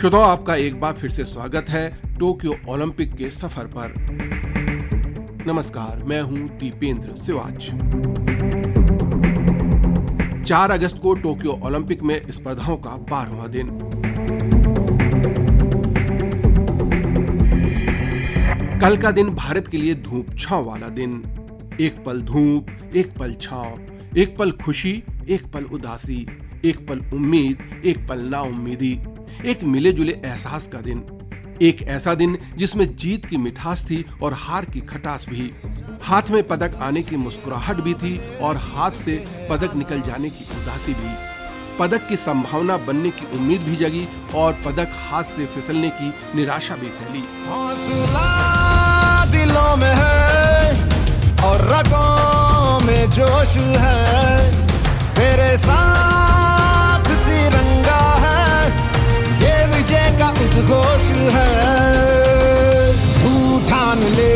श्रोताओं, आपका एक बार फिर से स्वागत है टोक्यो ओलंपिक के सफर पर। नमस्कार, मैं हूं दीपेंद्र सिवाच। 4 अगस्त को टोक्यो ओलंपिक में स्पर्धाओं का 12वां दिन। कल का दिन भारत के लिए धूप छांव वाला दिन। एक पल धूप, एक पल छांव, एक पल खुशी, एक पल उदासी, एक पल उम्मीद, एक पल नाउम्मीदी, एक मिले जुले एहसास का दिन। एक ऐसा दिन जिसमें जीत की मिठास थी और हार की खटास भी। हाथ में पदक आने की मुस्कुराहट भी थी और हाथ से पदक निकल जाने की उदासी भी। पदक की संभावना बनने की उम्मीद भी जगी और पदक हाथ से फिसलने की निराशा भी फैली। हौसला दिलों में है और रगों में जोश है, तेरे साथ तिरंगा है, ये विजय का उद्घोष है। तू ठान ले,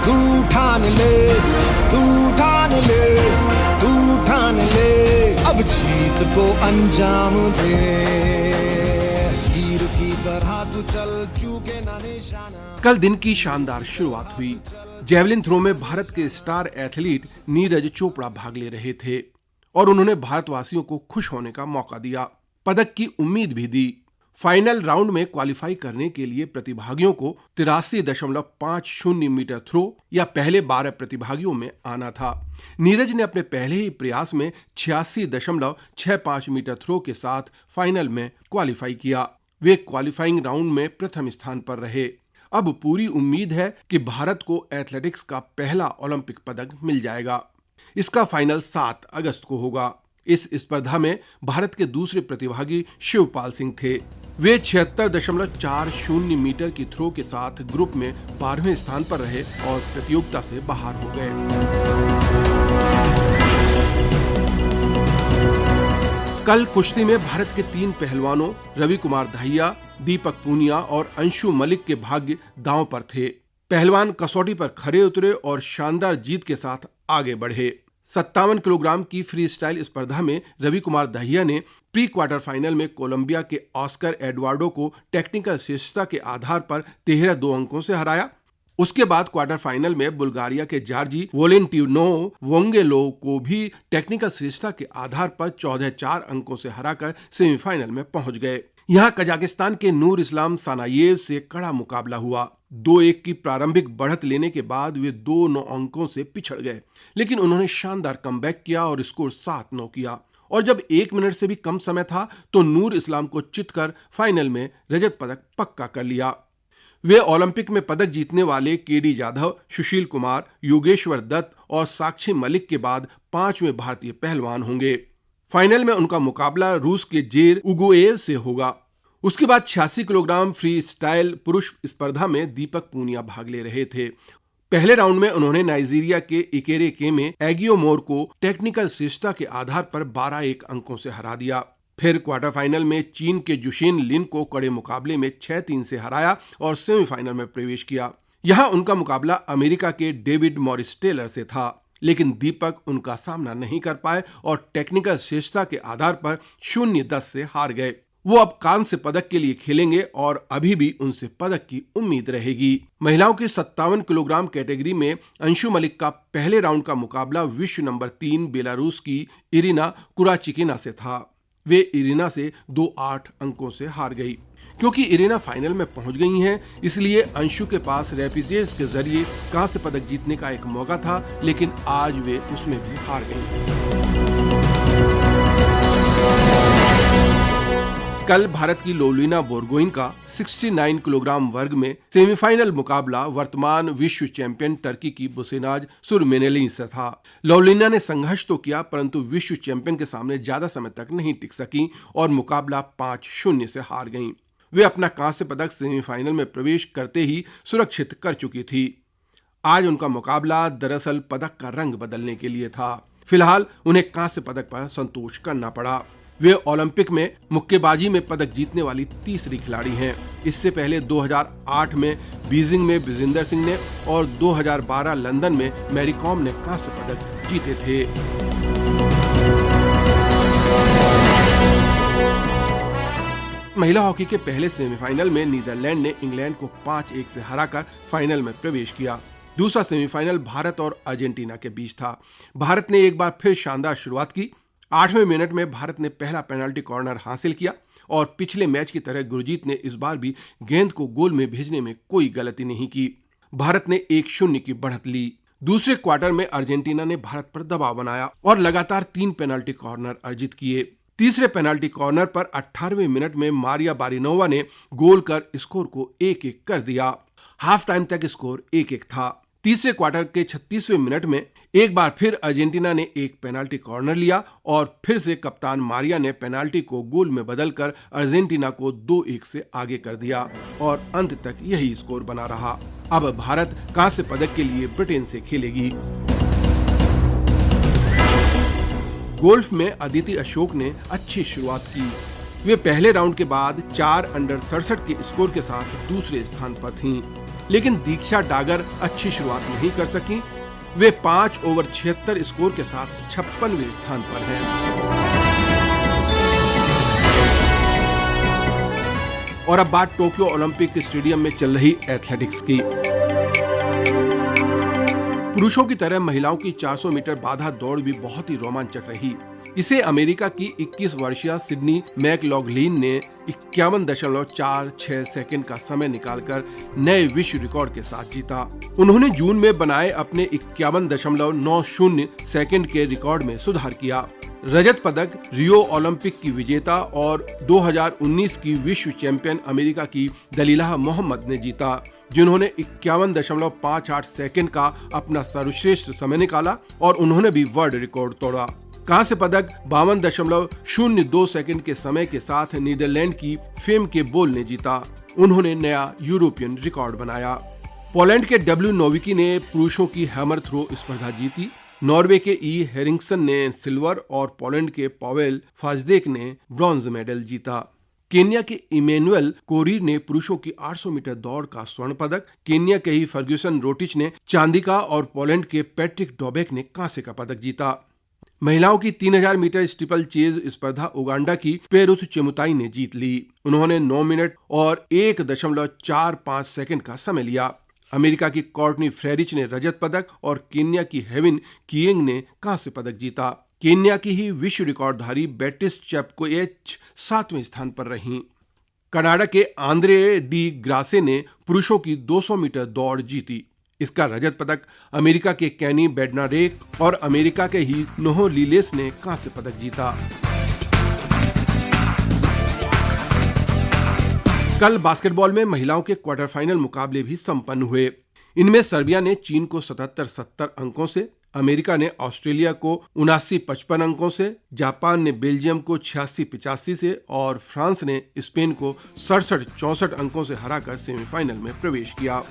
तू ठान ले, तू ठान ले, तू ठान ले, अब जीत को अंजाम दे। हीर की तरह तू चल, चूके ना निशाना। कल दिन की शानदार शुरुआत हुई। जेवलिन थ्रो में भारत के स्टार एथलीट नीरज चोपड़ा भाग ले रहे थे और उन्होंने भारतवासियों को खुश होने का मौका दिया, पदक की उम्मीद भी दी। फाइनल राउंड में क्वालिफाई करने के लिए प्रतिभागियों को 83.50 मीटर थ्रो या पहले 12 प्रतिभागियों में आना था। नीरज ने अपने पहले ही प्रयास में 86.65 मीटर थ्रो के साथ फाइनल में क्वालिफाई किया। वे क्वालिफाइंग राउंड में प्रथम स्थान पर रहे। अब पूरी उम्मीद है कि भारत को एथलेटिक्स का पहला ओलंपिक पदक मिल जाएगा। इसका फाइनल 7 अगस्त को होगा। इस स्पर्धा में भारत के दूसरे प्रतिभागी शिवपाल सिंह थे। वे 76.40 मीटर की थ्रो के साथ ग्रुप में 12वें स्थान पर रहे और प्रतियोगिता से बाहर हो गए। कल कुश्ती में भारत के 3 पहलवानों रवि कुमार दहिया, दीपक पूनिया और अंशु मलिक के भाग्य दांव पर थे। पहलवान कसौटी पर खरे उतरे और शानदार जीत के साथ आगे बढ़े। 57 किलोग्राम की फ्री स्टाइल स्पर्धा में रवि कुमार दहिया ने प्री क्वार्टर फाइनल में कोलंबिया के ऑस्कर एडवार्डो को टेक्निकल श्रेष्ठता के आधार पर 13-2 अंकों से हराया। उसके बाद क्वार्टर फाइनल में बुल्गारिया के जार्जी वोलेंटिनोव वोंगेलोव को भी टेक्निकल श्रेष्ठता के आधार पर 14-4 अंकों से हराकर सेमीफाइनल में पहुंच गए। यहाँ कजाकिस्तान के नूर इस्लाम सानायेव से कड़ा मुकाबला हुआ। 2-1 की प्रारंभिक बढ़त लेने के बाद वे 2-9 अंकों से पिछड़ गए, लेकिन उन्होंने शानदार कमबैक किया और स्कोर 7-9 किया। और जब 1 मिनट से भी कम समय था तो नूर इस्लाम को चितकर फाइनल में रजत पदक पक्का कर लिया। वे ओलंपिक में पदक जीतने वाले केडी जाधव, सुशील कुमार, योगेश्वर दत्त और साक्षी मलिक के बाद 5वें भारतीय पहलवान होंगे। फाइनल में उनका मुकाबला रूस के जेर उगुएव से होगा। उसके बाद 86 किलोग्राम फ्री स्टाइल पुरुष स्पर्धा में दीपक पूनिया भाग ले रहे थे। पहले राउंड में उन्होंने नाइजीरिया के इकेरे केमे एगियोमोर को टेक्निकल श्रेष्ठता के आधार पर 12-1 अंकों से हरा दिया। फिर क्वार्टर फाइनल में चीन के जुशिन लिन को कड़े मुकाबले में 6-3 से हराया और सेमीफाइनल में प्रवेश किया। यहाँ उनका मुकाबला अमेरिका के डेविड मॉरिस टेलर से था, लेकिन दीपक उनका सामना नहीं कर पाए और टेक्निकल श्रेष्ठता के आधार पर 0-10 से हार गए। वो अब कांस्य पदक के लिए खेलेंगे और अभी भी उनसे पदक की उम्मीद रहेगी। महिलाओं की 57 किलोग्राम कैटेगरी में अंशु मलिक का पहले राउंड का मुकाबला विश्व नंबर 3 बेलारूस की इरिना कुराचिकिना से था। वे इरिना से 2-8 अंकों से हार गई। क्योंकि इरिना फाइनल में पहुंच गई हैं, इसलिए अंशु के पास रेपिचेज के जरिए कांस्य पदक जीतने का एक मौका था, लेकिन आज वे उसमें भी हार गई। कल भारत की लोलिना बोरगोइन का 69 किलोग्राम वर्ग में सेमीफाइनल मुकाबला वर्तमान विश्व चैंपियन टर्की की बुसेनाज सुरमेनेली से था। लोलिना ने संघर्ष तो किया, परंतु विश्व चैंपियन के सामने ज्यादा समय तक नहीं टिक सकी और मुकाबला 5-0 से हार गईं। वे अपना कांस्य पदक सेमीफाइनल में प्रवेश करते ही सुरक्षित कर चुकी थी। आज उनका मुकाबला दरअसल पदक का रंग बदलने के लिए था। फिलहाल उन्हें कांस्य पदक पर संतोष करना पड़ा। वे ओलंपिक में मुक्केबाजी में पदक जीतने वाली तीसरी खिलाड़ी हैं। इससे पहले 2008 में बीजिंग में विजेंदर सिंह ने और 2012 लंदन में मैरी कॉम ने कांस्य पदक जीते थे। महिला हॉकी के पहले सेमीफाइनल में नीदरलैंड ने इंग्लैंड को 5-1 से हराकर फाइनल में प्रवेश किया। दूसरा सेमीफाइनल भारत और अर्जेंटीना के बीच था। भारत ने एक बार फिर शानदार शुरुआत की। 8वें मिनट में भारत ने पहला पेनल्टी कॉर्नर हासिल किया और पिछले मैच की तरह गुरजीत ने इस बार भी गेंद को गोल में भेजने में कोई गलती नहीं की। भारत ने 1-0 की बढ़त ली। दूसरे क्वार्टर में अर्जेंटीना ने भारत पर दबाव बनाया और लगातार 3 पेनल्टी कॉर्नर अर्जित किए। तीसरे पेनल्टी कॉर्नर पर 18वें मिनट में मारिया बारिनोवा ने गोल कर स्कोर को 1-1 कर दिया। हाफ टाइम तक स्कोर 1-1 था। तीसरे क्वार्टर के 36वें मिनट में एक बार फिर अर्जेंटीना ने एक पेनाल्टी कॉर्नर लिया और फिर से कप्तान मारिया ने पेनाल्टी को गोल में बदलकर अर्जेंटीना को 2-1 से आगे कर दिया और अंत तक यही स्कोर बना रहा। अब भारत कांस्य पदक के लिए ब्रिटेन से खेलेगी। गोल्फ में अदिति अशोक ने अच्छी शुरुआत की। वे पहले राउंड के बाद 4 अंडर 67 के स्कोर के साथ दूसरे स्थान पर थीं। लेकिन दीक्षा डागर अच्छी शुरुआत नहीं कर सकी। वे 5 ओवर 76 स्कोर के साथ 56वें स्थान पर हैं। और अब बात टोक्यो ओलंपिक स्टेडियम में चल रही एथलेटिक्स की। पुरुषों की तरह महिलाओं की 400 मीटर बाधा दौड़ भी बहुत ही रोमांचक रही। इसे अमेरिका की 21 वर्षीय सिडनी मैकलॉगलिन ने 51.46 सेकंड का समय निकालकर नए विश्व रिकॉर्ड के साथ जीता। उन्होंने जून में बनाए अपने 51.90 सेकंड के रिकॉर्ड में सुधार किया। रजत पदक रियो ओलंपिक की विजेता और 2019 की विश्व चैंपियन अमेरिका की दलीला मोहम्मद ने जीता, जिन्होंने 51.58 सेकंड का अपना सर्वश्रेष्ठ समय निकाला और उन्होंने भी वर्ल्ड रिकॉर्ड तोड़ा। कांस्य पदक 52.02 सेकंड के समय के साथ नीदरलैंड की फेम के बोल ने जीता। उन्होंने नया यूरोपियन रिकॉर्ड बनाया। पोलैंड के डब्ल्यू नोविकी ने पुरुषों की हैमर थ्रो स्पर्धा जीती। नॉर्वे के ई हेरिंगसन ने सिल्वर और पोलैंड के पावेल फाजदेक ने ब्रॉन्ज मेडल जीता। केन्या के इमैनुअल कोरीर ने पुरुषों की 800 मीटर दौड़ का स्वर्ण पदक, केन्या के ही फर्ग्यूसन रोटिच ने चांदी का और पोलैंड के पैट्रिक डोबेक ने कांस्य का पदक जीता। महिलाओं की 3000 मीटर स्टीपल चेज स्पर्धा उगांडा की पेरुथ चेमुताई ने जीत ली। उन्होंने 9 मिनट और 1.45 सेकंड का समय लिया। अमेरिका की कॉर्टनी फ्रेरिच ने रजत पदक और केन्या की हेविन किएंग ने कांस्य पदक जीता। केन्या की ही विश्व रिकॉर्डधारी बेटिस चेपकोएच 7वें स्थान पर रहीं। कनाडा के आंद्रे डी ग्रासे ने पुरुषों की 200 मीटर दौड़ जीती। इसका रजत पदक अमेरिका के कैनी बेडनारेक और अमेरिका के ही नोहो लीलेस ने कांस्य पदक जीता। कल बास्केटबॉल में महिलाओं के क्वार्टर फाइनल मुकाबले भी संपन्न हुए। इनमें सर्बिया ने चीन को 77-70 अंकों से, अमेरिका ने ऑस्ट्रेलिया को 79-55 अंकों से, जापान ने बेल्जियम को 86-85 से और फ्रांस ने स्पेन को 67-64 अंकों से हराकर सेमीफाइनल में प्रवेश किया।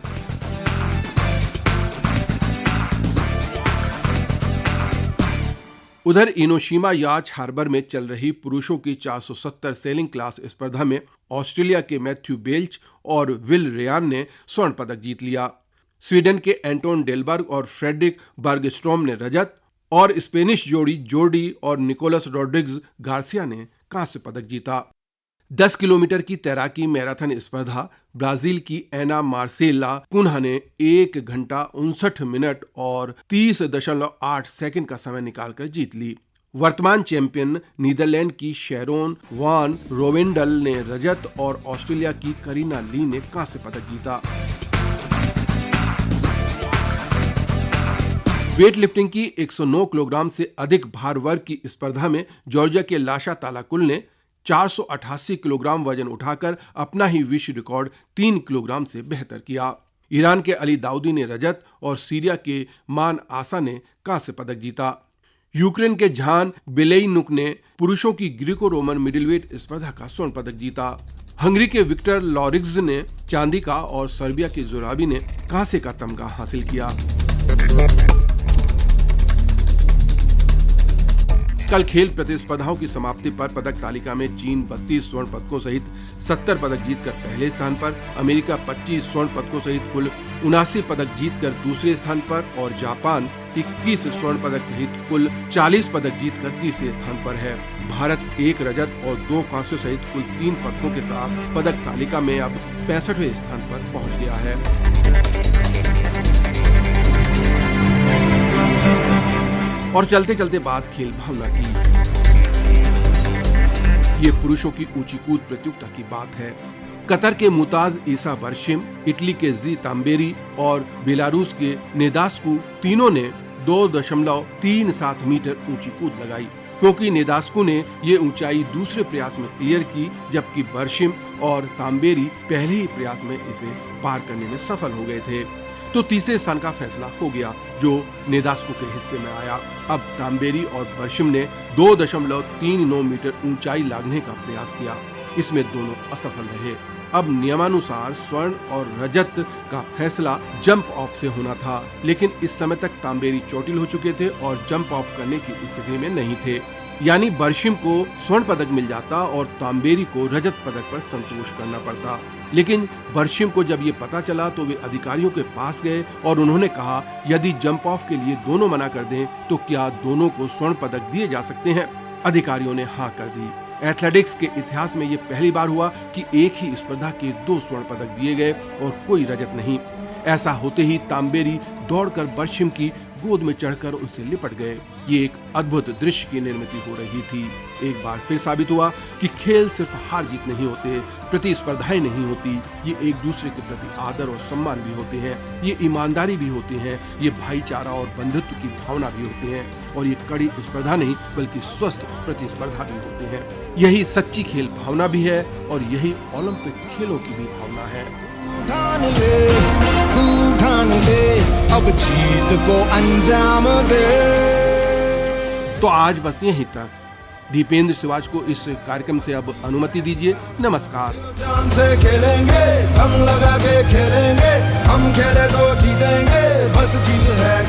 उधर इनोशिमा याच हार्बर में चल रही पुरुषों की 470 सेलिंग क्लास स्पर्धा में ऑस्ट्रेलिया के मैथ्यू बेल्च और विल रेयान ने स्वर्ण पदक जीत लिया। स्वीडन के एंटोन डेलबर्ग और फ्रेडरिक बर्गस्ट्रोम ने रजत और स्पेनिश जोड़ी जोर्डी और निकोलस रोड्रिग्स गार्सिया ने कांस्य पदक जीता। 10 किलोमीटर की तैराकी मैराथन स्पर्धा ब्राजील की एना मार्सेला कुन्हा ने 1 घंटा 59 मिनट और 30.8 सेकंड का समय निकालकर जीत ली। वर्तमान चैंपियन नीदरलैंड की शेरोन वान रोवेंडल ने रजत और ऑस्ट्रेलिया की करीना ली ने कांस्य पदक जीता। वेट लिफ्टिंग की 109 किलोग्राम से अधिक भार वर्ग की स्पर्धा में जॉर्जिया के लाशा तालाकुल ने 488 किलोग्राम वजन उठाकर अपना ही विश्व रिकॉर्ड 3 किलोग्राम से बेहतर किया। ईरान के अली दाऊदी ने रजत और सीरिया के मान आसा ने कांस्य पदक जीता। यूक्रेन के झान बेलेइनुक ने पुरुषों की ग्रीको रोमन मिडिलवेट स्पर्धा का स्वर्ण पदक जीता। हंगरी के विक्टर लॉरिग्स ने चांदी का और सर्बिया के जोराबी ने कांसे का तमगा हासिल किया। कल खेल प्रतिस्पर्धाओं की समाप्ति पर पदक तालिका में चीन 32 स्वर्ण पदकों सहित 70 पदक जीतकर पहले स्थान पर, अमेरिका 25 स्वर्ण पदकों सहित कुल 79 पदक जीतकर दूसरे स्थान पर और जापान 21 स्वर्ण पदक सहित कुल 40 पदक जीतकर तीसरे स्थान पर है। भारत 1 रजत और 2 कांस्य सहित कुल 3 पदकों के साथ पदक तालिका में अब 65वें स्थान पर पहुंच गया है। और चलते चलते बात खेल भावना की। ये पुरुषों की ऊंची कूद प्रतियोगिता की बात है। कतर के मुताज ईसा बर्शिम, इटली के जी तांबेरी और बेलारूस के नेदास्कू तीनों ने 2.37 मीटर ऊंची कूद लगाई, क्योंकि नेदास्कू ने ये ऊंचाई दूसरे प्रयास में क्लियर की, जबकि बर्शिम और तांबेरी पहले ही प्रयास में इसे पार करने में सफल हो गए थे। तो तीसरे स्थान का फैसला हो गया, जो नेदास्कू के हिस्से में आया। अब तांबेरी और बर्शिम ने 2.39 मीटर ऊंचाई लांघने का प्रयास किया, इसमें दोनों असफल रहे। अब नियमानुसार स्वर्ण और रजत का फैसला जंप ऑफ से होना था, लेकिन इस समय तक तांबेरी चोटिल हो चुके थे और जंप ऑफ करने की स्थिति में नहीं थे। यानी बर्शिम को स्वर्ण पदक मिल जाता और तांबेरी को रजत पदक पर संतोष करना पड़ता। लेकिन बर्शिम को जब ये पता चला तो वे अधिकारियों के पास गए और उन्होंने कहा, यदि जंप ऑफ के लिए दोनों मना कर दें तो क्या दोनों को स्वर्ण पदक दिए जा सकते हैं? अधिकारियों ने हाँ कर दी। एथलेटिक्स के इतिहास में ये पहली बार हुआ कि एक ही स्पर्धा के 2 स्वर्ण पदक दिए गए और कोई रजत नहीं। ऐसा होते ही तांबेरी दौड़कर बर्शिम की गोद में चढ़कर उनसे लिपट गए। ये एक अद्भुत दृश्य की निर्मित हो रही थी। एक बार फिर साबित हुआ कि खेल सिर्फ हार जीत नहीं होते, प्रतिस्पर्धाएं नहीं होती, ये एक दूसरे के प्रति आदर और सम्मान भी होते हैं, ये ईमानदारी भी होती है, ये भाईचारा और बंधुत्व की भावना भी होती है, और ये कड़ी स्पर्धा नहीं बल्कि स्वस्थ प्रतिस्पर्धा भी होती है। यही सच्ची खेल भावना भी है और यही ओलंपिक खेलों की भी भावना है। ठान ले, अब जीत को अंजाम दे। तो आज बस यहीं तक। दीपेंद्र शिवाज को इस कार्यक्रम से अब अनुमति दीजिए। नमस्कार। जान से खेलेंगे, दम लगा के खेलेंगे, हम खेले तो जीतेंगे, बस जीत है